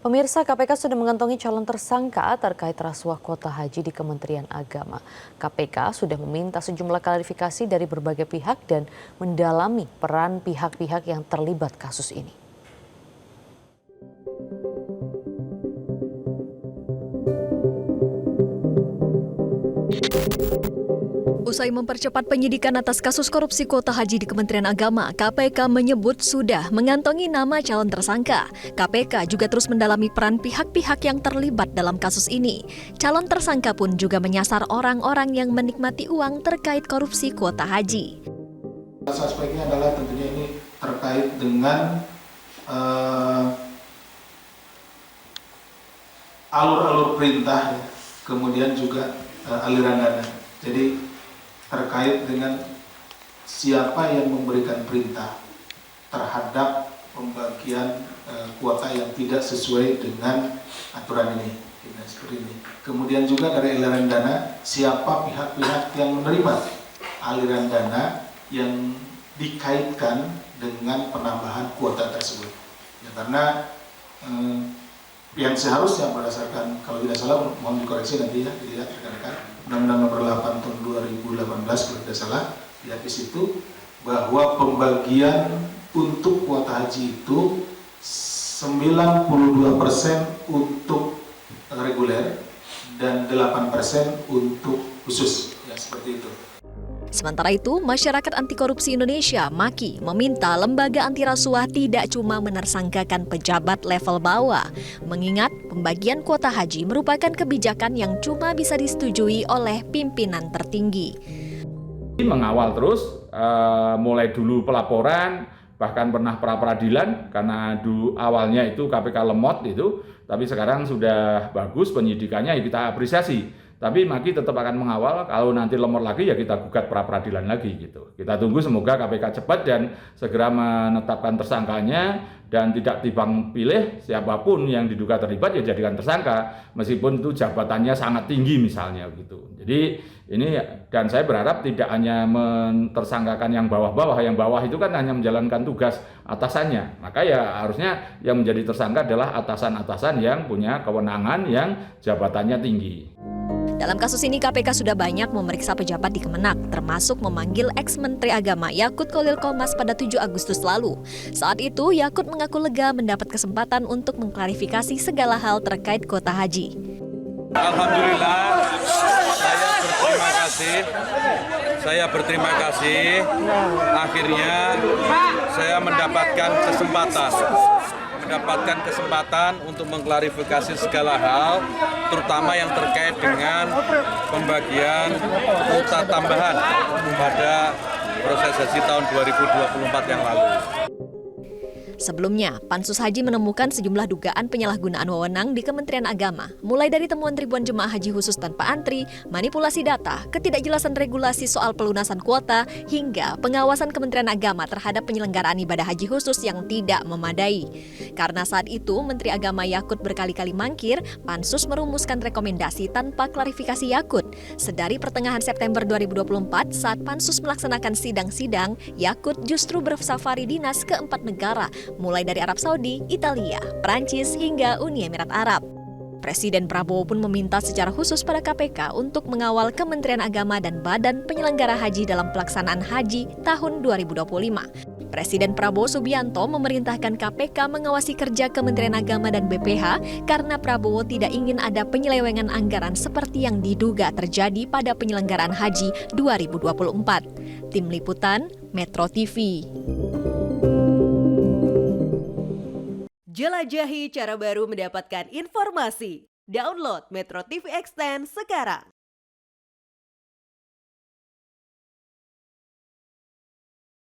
Pemirsa, KPK sudah mengantongi calon tersangka terkait rasuah kuota haji di Kementerian Agama. KPK sudah meminta sejumlah klarifikasi dari berbagai pihak dan mendalami peran pihak-pihak yang terlibat kasus ini. Usai mempercepat penyidikan atas kasus korupsi kuota haji di Kementerian Agama, KPK menyebut sudah mengantongi nama calon tersangka. KPK juga terus mendalami peran pihak-pihak yang terlibat dalam kasus ini. Calon tersangka pun juga menyasar orang-orang yang menikmati uang terkait korupsi kuota haji. Aspeknya adalah tentunya ini terkait dengan alur-alur perintah, kemudian juga aliran dana. Jadi terkait dengan siapa yang memberikan perintah terhadap pembagian kuota yang tidak sesuai dengan aturan ini, seperti ini. Kemudian juga dari aliran dana, siapa pihak-pihak yang menerima aliran dana yang dikaitkan dengan penambahan kuota tersebut. Ya, karena yang seharusnya berdasarkan, kalau tidak salah mohon dikoreksi nanti ya, dilihat rekan-rekan, Undang-Undang Nomor 8 Tahun 2018 kalau tidak salah, lihat di situ bahwa pembagian untuk kuota haji itu 92% untuk reguler dan 8% untuk khusus, ya seperti itu. Sementara itu, Masyarakat Anti Korupsi Indonesia (MAKI) meminta lembaga anti rasuah tidak cuma menersangkakan pejabat level bawah, mengingat pembagian kuota haji merupakan kebijakan yang cuma bisa disetujui oleh pimpinan tertinggi. Mengawal terus, mulai dulu pelaporan, bahkan pernah pra-peradilan, karena dulu awalnya itu KPK lemot itu, tapi sekarang sudah bagus penyidikannya, ya kita apresiasi. Tapi MAKI tetap akan mengawal, kalau nanti lemot lagi ya kita gugat pra-peradilan lagi gitu. Kita tunggu semoga KPK cepat dan segera menetapkan tersangkanya dan tidak tebang pilih siapapun yang diduga terlibat ya jadikan tersangka meskipun itu jabatannya sangat tinggi misalnya gitu. Jadi ini, dan saya berharap tidak hanya mentersangkakan yang bawah-bawah, yang bawah itu kan hanya menjalankan tugas atasannya. Maka ya harusnya yang menjadi tersangka adalah atasan-atasan yang punya kewenangan yang jabatannya tinggi. Dalam kasus ini, KPK sudah banyak memeriksa pejabat di Kemenak, termasuk memanggil ex-Menteri Agama Yakut Kholil Qomas pada 7 Agustus lalu. Saat itu, Yakut mengaku lega mendapat kesempatan untuk mengklarifikasi segala hal terkait kuota haji. Alhamdulillah, saya berterima kasih. Akhirnya saya mendapatkan kesempatan untuk mengklarifikasi segala hal, terutama yang terkait dengan pembagian kuota tambahan pada proses haji tahun 2024 yang lalu. Sebelumnya, Pansus Haji menemukan sejumlah dugaan penyalahgunaan wewenang di Kementerian Agama, mulai dari temuan ribuan jemaah haji khusus tanpa antri, manipulasi data, ketidakjelasan regulasi soal pelunasan kuota, hingga pengawasan Kementerian Agama terhadap penyelenggaraan ibadah haji khusus yang tidak memadai. Karena saat itu Menteri Agama Yakut berkali-kali mangkir, Pansus merumuskan rekomendasi tanpa klarifikasi Yakut. Sedari pertengahan September 2024, saat Pansus melaksanakan sidang-sidang, Yakut justru bersafari dinas ke 4 negara, mulai dari Arab Saudi, Italia, Prancis, hingga Uni Emirat Arab. Presiden Prabowo pun meminta secara khusus pada KPK untuk mengawal Kementerian Agama dan Badan Penyelenggara Haji dalam pelaksanaan haji tahun 2025. Presiden Prabowo Subianto memerintahkan KPK mengawasi kerja Kementerian Agama dan BPH karena Prabowo tidak ingin ada penyelewengan anggaran seperti yang diduga terjadi pada penyelenggaraan haji 2024. Tim Liputan, Metro TV. Jelajahi cara baru mendapatkan informasi. Download Metro TV Extend sekarang.